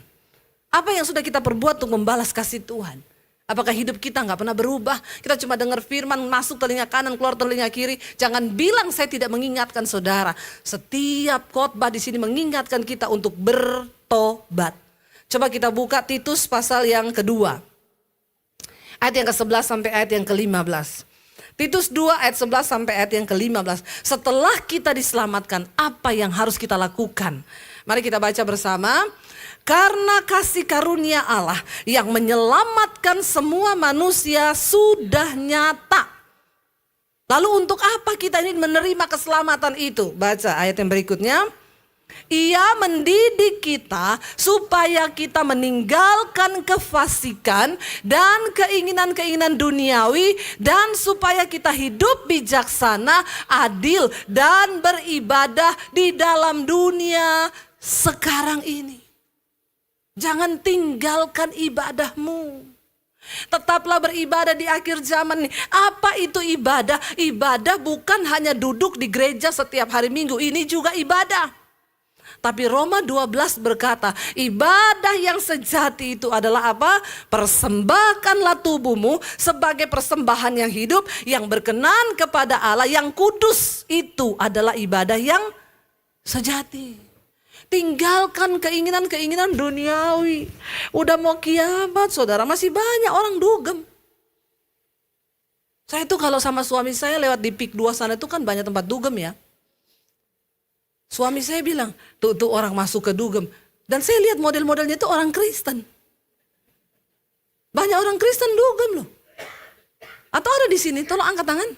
Apa yang sudah kita perbuat untuk membalas kasih Tuhan? Apakah hidup kita nggak pernah berubah? Kita cuma dengar firman masuk telinga kanan, keluar telinga kiri. Jangan bilang saya tidak mengingatkan saudara. Setiap khotbah di sini mengingatkan kita untuk bertobat. Coba kita buka Titus pasal yang kedua. Ayat yang ke-11 sampai ayat yang ke-15. Titus 2 ayat 11 sampai ayat yang ke-15. Setelah kita diselamatkan, apa yang harus kita lakukan? Mari kita baca bersama. Karena kasih karunia Allah yang menyelamatkan semua manusia sudah nyata. Lalu untuk apa kita ini menerima keselamatan itu? Baca ayat yang berikutnya. Ia mendidik kita supaya kita meninggalkan kefasikan dan keinginan-keinginan duniawi, dan supaya kita hidup bijaksana, adil, dan beribadah di dalam dunia sekarang ini. Jangan tinggalkan ibadahmu. Tetaplah beribadah di akhir zaman ini. Apa itu ibadah? Ibadah bukan hanya duduk di gereja setiap hari Minggu. Ini juga ibadah. Tapi Roma 12 berkata, ibadah yang sejati itu adalah apa? Persembahkanlah tubuhmu sebagai persembahan yang hidup, yang berkenan kepada Allah, yang kudus. Itu adalah ibadah yang sejati. Tinggalkan keinginan-keinginan duniawi. Udah mau kiamat saudara, masih banyak orang dugem. Saya tuh kalau sama suami saya lewat di PIK 2 sana itu kan banyak tempat dugem ya. Suami saya bilang, tuh orang masuk ke dugem. Dan saya lihat model-modelnya itu orang Kristen. Banyak orang Kristen dugem loh. Atau ada di sini, tolong angkat tangan.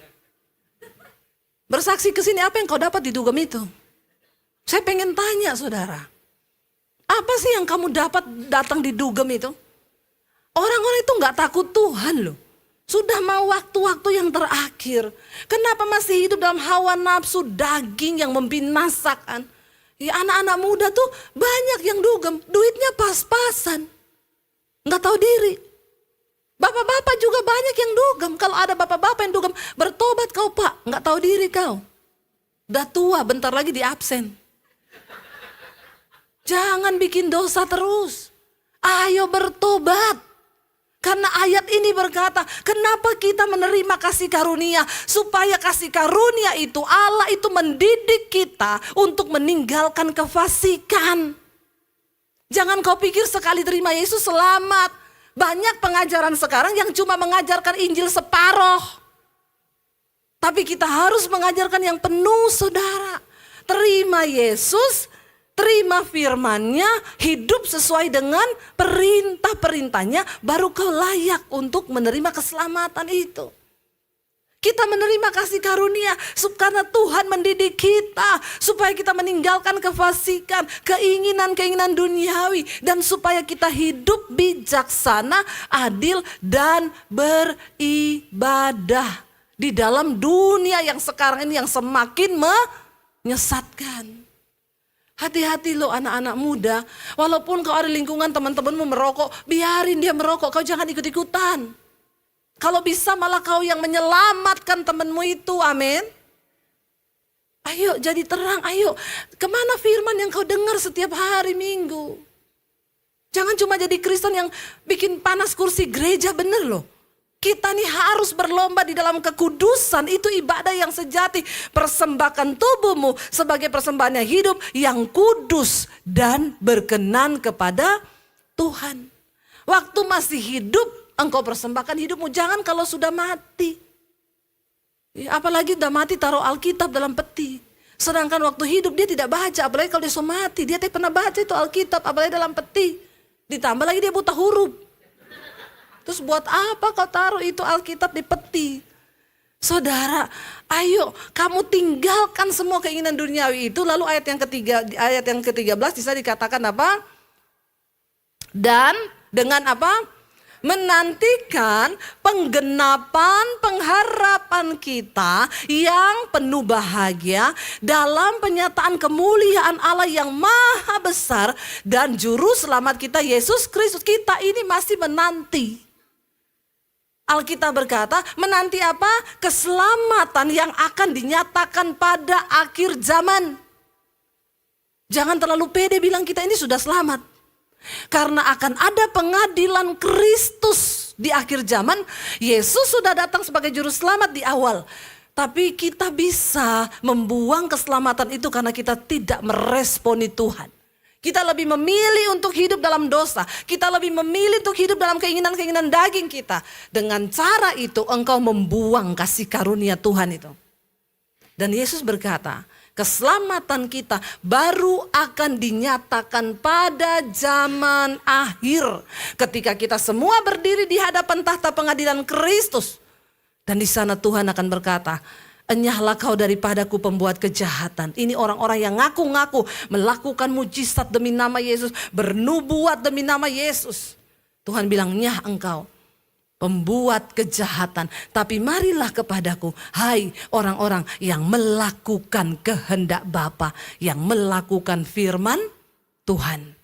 Bersaksi ke sini, apa yang kau dapat di dugem itu? Saya pengen tanya saudara. Apa sih yang kamu dapat datang di dugem itu? Orang-orang itu gak takut Tuhan loh. Sudah mau waktu-waktu yang terakhir. Kenapa masih hidup dalam hawa nafsu daging yang membinasakan? Ya, anak-anak muda tuh banyak yang dugem. Duitnya pas-pasan. Nggak tahu diri. Bapak-bapak juga banyak yang dugem. Kalau ada bapak-bapak yang dugem, bertobat kau pak. Nggak tahu diri kau. Udah tua, bentar lagi di absen. Jangan bikin dosa terus. Ayo bertobat. Karena ayat ini berkata, kenapa kita menerima kasih karunia? Supaya kasih karunia itu, Allah itu mendidik kita untuk meninggalkan kefasikan. Jangan kau pikir sekali terima Yesus selamat. Banyak pengajaran sekarang yang cuma mengajarkan Injil separoh. Tapi kita harus mengajarkan yang penuh saudara. Terima Yesus, terima firman-Nya, hidup sesuai dengan perintah-perintahnya, baru kau layak untuk menerima keselamatan itu. Kita menerima kasih karunia karena Tuhan mendidik kita supaya kita meninggalkan kefasikan, keinginan-keinginan duniawi, dan supaya kita hidup bijaksana, adil, dan beribadah di dalam dunia yang sekarang ini yang semakin menyesatkan. Hati-hati lo anak-anak muda, walaupun kau ada lingkungan teman-temanmu merokok, biarin dia merokok, kau jangan ikut-ikutan. Kalau bisa malah kau yang menyelamatkan temanmu itu, amin. Ayo jadi terang, ayo. Kemana firman yang kau dengar setiap hari Minggu? Jangan cuma jadi Kristen yang bikin panas kursi gereja, bener loh. Kita nih harus berlomba di dalam kekudusan, itu ibadah yang sejati. Persembahkan tubuhmu sebagai persembahan yang hidup, yang kudus dan berkenan kepada Tuhan. Waktu masih hidup, engkau persembahkan hidupmu, jangan kalau sudah mati. Ya, apalagi udah mati taruh Alkitab dalam peti. Sedangkan waktu hidup dia tidak baca, apalagi kalau dia sudah mati, dia pernah baca itu Alkitab, apalagi dalam peti. Ditambah lagi dia buta huruf. Terus buat apa kau taruh itu Alkitab di peti? Saudara, ayo kamu tinggalkan semua keinginan duniawi itu. Lalu ayat yang ke-13 bisa dikatakan apa? Dan dengan apa? Menantikan penggenapan pengharapan kita yang penuh bahagia dalam penyataan kemuliaan Allah yang maha besar dan juru selamat kita Yesus Kristus. Kita ini masih menanti. Alkitab berkata, menanti apa? Keselamatan yang akan dinyatakan pada akhir zaman. Jangan terlalu pede bilang kita ini sudah selamat. Karena akan ada pengadilan Kristus di akhir zaman. Yesus sudah datang sebagai juru selamat di awal. Tapi kita bisa membuang keselamatan itu karena kita tidak meresponi Tuhan. Kita lebih memilih untuk hidup dalam dosa. Kita lebih memilih untuk hidup dalam keinginan-keinginan daging kita. Dengan cara itu engkau membuang kasih karunia Tuhan itu. Dan Yesus berkata, keselamatan kita baru akan dinyatakan pada zaman akhir. Ketika kita semua berdiri di hadapan tahta pengadilan Kristus. Dan di sana Tuhan akan berkata, enyahlah kau daripadaku pembuat kejahatan. Ini orang-orang yang ngaku-ngaku melakukan mujizat demi nama Yesus. Bernubuat demi nama Yesus. Tuhan bilang, nyah engkau pembuat kejahatan. Tapi marilah kepadaku, hai orang-orang yang melakukan kehendak Bapa, yang melakukan firman Tuhan.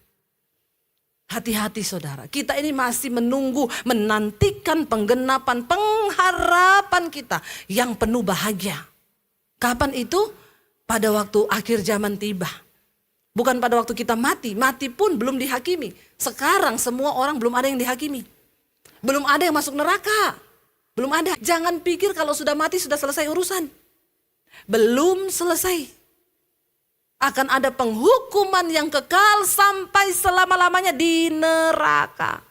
Hati-hati saudara, kita ini masih menunggu, menantikan penggenapan pengharapan kita yang penuh bahagia. Kapan itu? Pada waktu akhir zaman tiba. Bukan pada waktu kita mati, mati pun belum dihakimi. Sekarang semua orang belum ada yang dihakimi. Belum ada yang masuk neraka. Belum ada. Jangan pikir kalau sudah mati sudah selesai urusan. Belum selesai. Akan ada penghukuman yang kekal sampai selama-lamanya di neraka.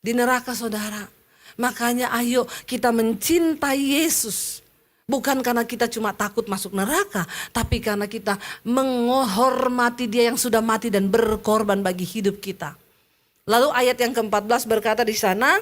Di neraka saudara. Makanya ayo kita mencintai Yesus. Bukan karena kita cuma takut masuk neraka. Tapi karena kita menghormati dia yang sudah mati dan berkorban bagi hidup kita. Lalu ayat yang ke-14 berkata di sana.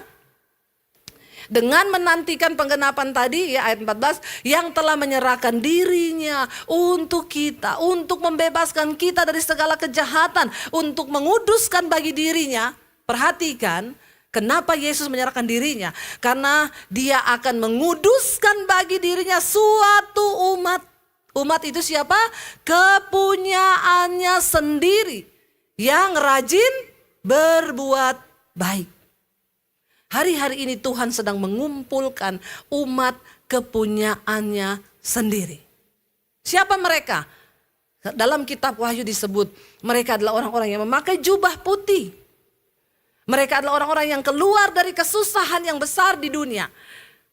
Dengan menantikan penggenapan tadi ya ayat 14 yang telah menyerahkan dirinya untuk kita, untuk membebaskan kita dari segala kejahatan, untuk menguduskan bagi dirinya. Perhatikan kenapa Yesus menyerahkan dirinya, karena dia akan menguduskan bagi dirinya suatu umat. Umat itu siapa? Kepunyaannya sendiri yang rajin berbuat baik. Hari-hari ini Tuhan sedang mengumpulkan umat kepunyaannya sendiri. Siapa mereka? Dalam kitab Wahyu disebut mereka adalah orang-orang yang memakai jubah putih. Mereka adalah orang-orang yang keluar dari kesusahan yang besar di dunia.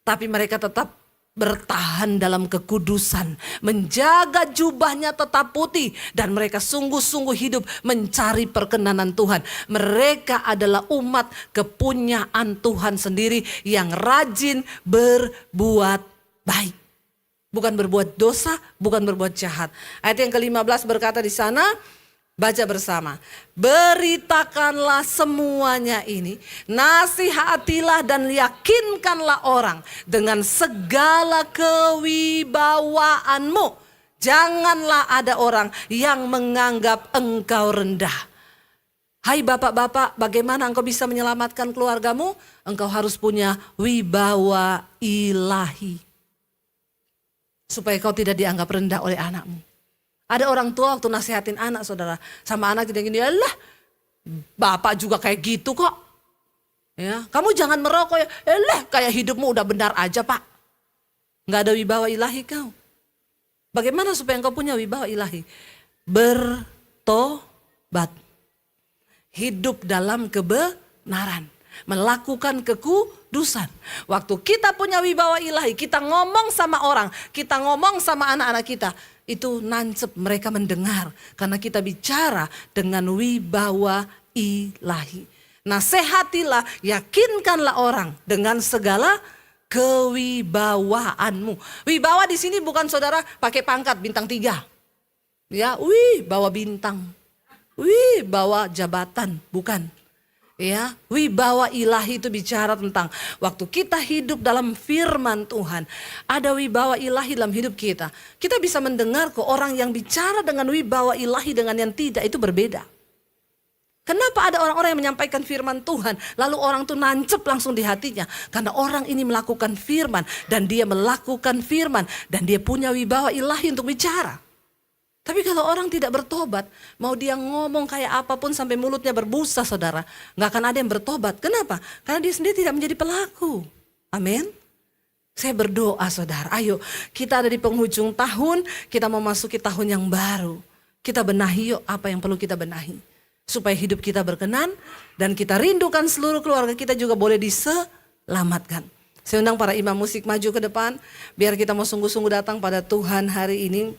Tapi mereka tetap bertahan dalam kekudusan, menjaga jubahnya tetap putih, dan mereka sungguh-sungguh hidup mencari perkenanan Tuhan. Mereka adalah umat kepunyaan Tuhan sendiri yang rajin berbuat baik. Bukan berbuat dosa, bukan berbuat jahat. Ayat yang ke-15 berkata di sana, baca bersama. Beritakanlah semuanya ini, nasihatilah dan yakinkanlah orang dengan segala kewibawaanmu. Janganlah ada orang yang menganggap engkau rendah. Hai bapak-bapak, bagaimana engkau bisa menyelamatkan keluargamu? Engkau harus punya wibawa ilahi. Supaya kau tidak dianggap rendah oleh anakmu. Ada orang tua waktu nasihatin anak saudara. Sama anak tidak gini, alah bapak juga kayak gitu kok. Ya, kamu jangan merokok ya. Kayak hidupmu udah benar aja pak. Gak ada wibawa ilahi kau. Bagaimana supaya engkau punya wibawa ilahi? Bertobat. Hidup dalam kebenaran. Melakukan kekudusan. Waktu kita punya wibawa ilahi, kita ngomong sama orang, kita ngomong sama anak-anak kita, itu nancep mereka mendengar. Karena kita bicara dengan wibawa ilahi. Nasihatilah, yakinkanlah orang dengan segala kewibawaanmu. Wibawa di sini bukan saudara pakai pangkat bintang 3. Ya, bawa bintang. Bawa jabatan, bukan. Ya, wibawa ilahi itu bicara tentang waktu kita hidup dalam firman Tuhan. Ada wibawa ilahi dalam hidup kita. Kita bisa mendengar kok orang yang bicara dengan wibawa ilahi dengan yang tidak itu berbeda. Kenapa ada orang-orang yang menyampaikan firman Tuhan lalu orang itu nancep langsung di hatinya? Karena orang ini melakukan firman dan dia melakukan firman dan dia punya wibawa ilahi untuk bicara. Tapi kalau orang tidak bertobat, mau dia ngomong kayak apapun sampai mulutnya berbusa saudara, gak akan ada yang bertobat. Kenapa? Karena dia sendiri tidak menjadi pelaku. Amin. Saya berdoa saudara, ayo kita ada di penghujung tahun, kita mau masuki tahun yang baru. Kita benahi yuk apa yang perlu kita benahi. supaya hidup kita berkenan dan kita rindukan seluruh keluarga kita juga boleh diselamatkan. Saya undang para imam musik maju ke depan, biar kita mau sungguh-sungguh datang pada Tuhan hari ini.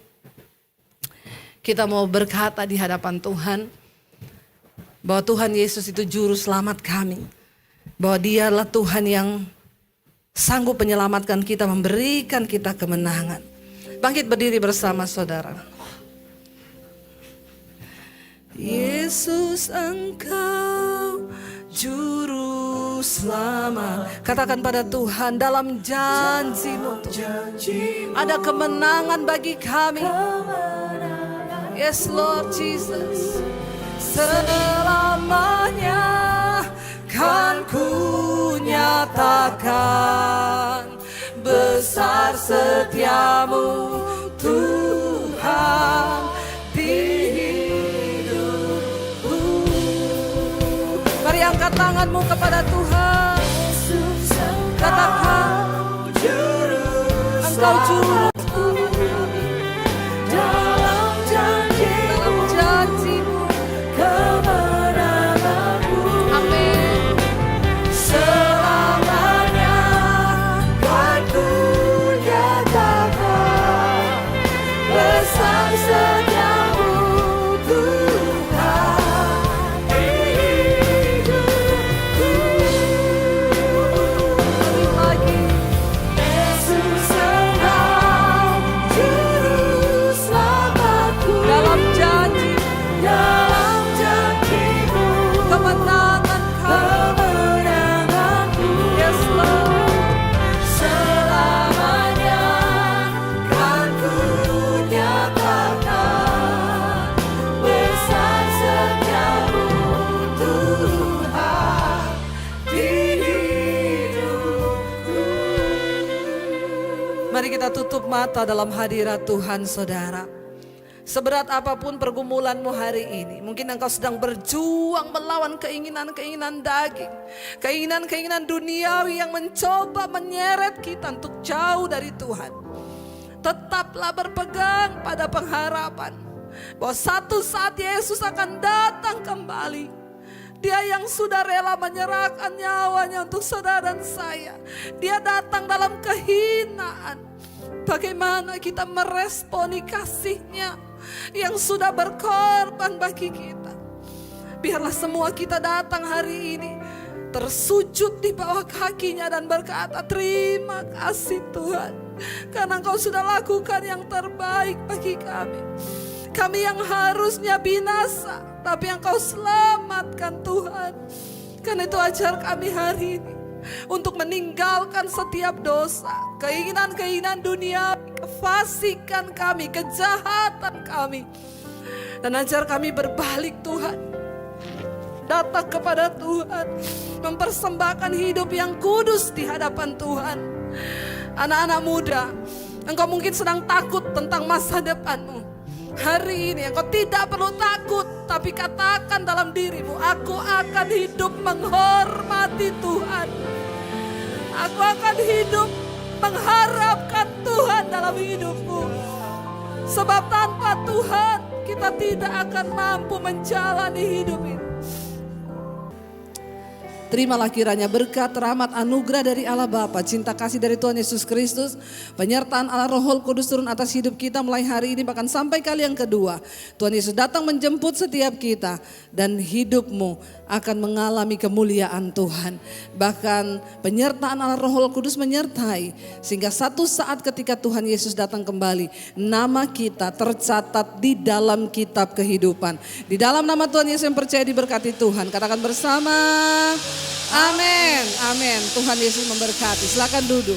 Kita mau berkata di hadapan Tuhan bahwa Tuhan Yesus itu juru selamat kami. Bahwa Dialah Tuhan yang sanggup menyelamatkan kita, memberikan kita kemenangan. Bangkit berdiri bersama saudara. Yesus Engkau juru selamat. Katakan pada Tuhan, dalam janji-Mu ada kemenangan bagi kami. Yes Lord Jesus. Selamanya kan ku nyatakan besar setiamu Tuhan di hidupku. Mari angkat tanganmu kepada Tuhan. Katakan, Engkau juru dalam janji-Mu kemenanganku. Amin. Selamanya kan ku nyatakan besar setiamu Tuhan di hidupku. Lagi Yesus Engkau juru selamatku. Dalam janji-Mu kemenangan kemenanganku. Yes Lord. Selamanya kan ku nyatakan besar setiamu Tuhan di hidupku. Mari kita tutup mata dalam hadirat Tuhan saudara. Seberat apapun pergumulanmu hari ini, mungkin engkau sedang berjuang melawan keinginan-keinginan daging, keinginan-keinginan duniawi yang mencoba menyeret kita untuk jauh dari Tuhan. Tetaplah berpegang pada pengharapan bahwa satu saat Yesus akan datang kembali. Dia yang sudah rela menyerahkan nyawanya untuk saudara dan saya. Dia datang dalam kehinaan. Bagaimana kita meresponi kasih-Nya yang sudah berkorban bagi kita. Biarlah semua kita datang hari ini tersujud di bawah kaki-Nya dan berkata, terima kasih Tuhan, karena Engkau sudah lakukan yang terbaik bagi kami. Kami yang harusnya binasa, tapi Engkau selamatkan Tuhan. Karena itu ajar kami hari ini untuk meninggalkan setiap dosa, keinginan-keinginan dunia, kefasikan kami, kejahatan kami. Dan ajar kami berbalik Tuhan, datang kepada Tuhan, mempersembahkan hidup yang kudus di hadapan Tuhan. Anak-anak muda, engkau mungkin sedang takut tentang masa depanmu. Hari ini engkau tidak perlu takut, tapi katakan dalam dirimu, aku akan hidup menghormati Tuhan. Aku akan hidup mengharapkan Tuhan dalam hidupku. Sebab tanpa Tuhan kita tidak akan mampu menjalani hidup ini. Terimalah kiranya berkat, rahmat, anugerah dari Allah Bapa, cinta kasih dari Tuhan Yesus Kristus, penyertaan Allah Roh Kudus turun atas hidup kita mulai hari ini bahkan sampai kali yang kedua. Tuhan Yesus datang menjemput setiap kita dan hidupmu akan mengalami kemuliaan Tuhan. Bahkan penyertaan Allah Roh Kudus menyertai sehingga satu saat ketika Tuhan Yesus datang kembali, nama kita tercatat di dalam kitab kehidupan. Di dalam nama Tuhan Yesus yang percaya diberkati Tuhan. Katakan bersama. Amin, amin. Tuhan Yesus memberkati. Silakan duduk.